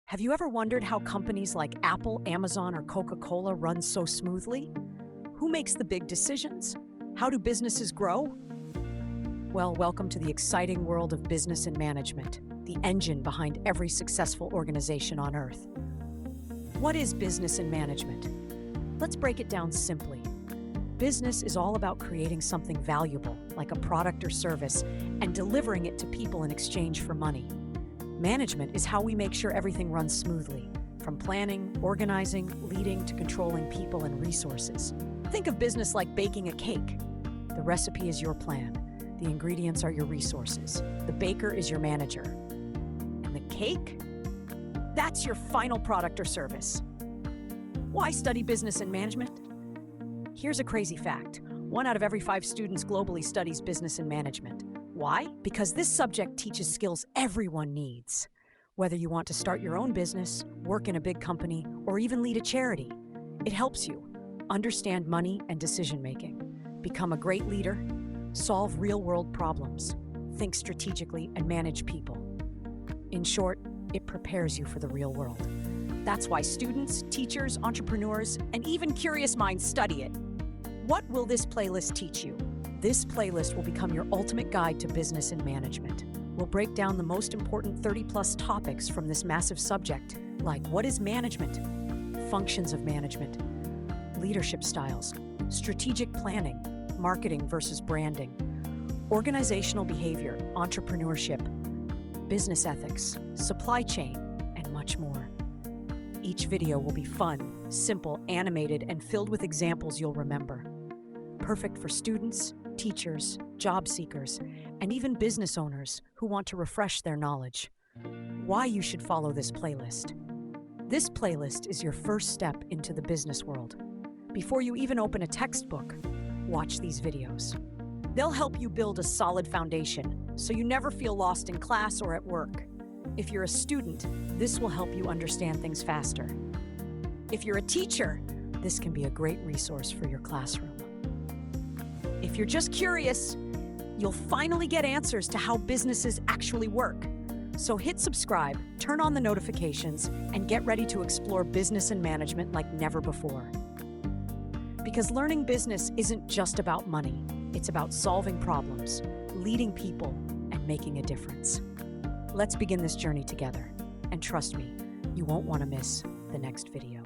Have you ever wondered how companies like Apple, Amazon, or Coca-Cola run so smoothly? Who makes the big decisions? How do businesses grow? Well, welcome to the exciting world of business and management, the engine behind every successful organization on Earth. What is business and management? Let's break it down simply. Business is all about creating something valuable, like a product or service, and delivering it to people in exchange for money. Management is how we make sure everything runs smoothly, from planning, organizing, leading, to controlling people and resources. Think of business like baking a cake. The recipe is your plan. The ingredients are your resources. The baker is your manager. And the cake? That's your final product or service. Why study business and management? Here's a crazy fact. 1 out of every 5 students globally studies business and management. Why? Because this subject teaches skills everyone needs. Whether you want to start your own business, work in a big company, or even lead a charity, it helps you understand money and decision-making, become a great leader, solve real-world problems, think strategically, and manage people. In short, it prepares you for the real world. That's why students, teachers, entrepreneurs, and even curious minds study it. What will this playlist teach you? This playlist will become your ultimate guide to business and management. We'll break down the most important 30-plus topics from this massive subject, like what is management, functions of management, leadership styles, strategic planning, marketing versus branding, organizational behavior, entrepreneurship, business ethics, supply chain, and much more. Each video will be fun, simple, animated, and filled with examples you'll remember. Perfect for students, teachers, job seekers, and even business owners who want to refresh their knowledge. Why you should follow this playlist. This playlist is your first step into the business world. Before you even open a textbook, watch these videos. They'll help you build a solid foundation so you never feel lost in class or at work. If you're a student, this will help you understand things faster. If you're a teacher, this can be a great resource for your classroom. If you're just curious, you'll finally get answers to how businesses actually work. So hit subscribe, turn on the notifications, and get ready to explore business and management like never before. Because learning business isn't just about money. It's about solving problems, leading people, and making a difference. Let's begin this journey together. And trust me, you won't want to miss the next video.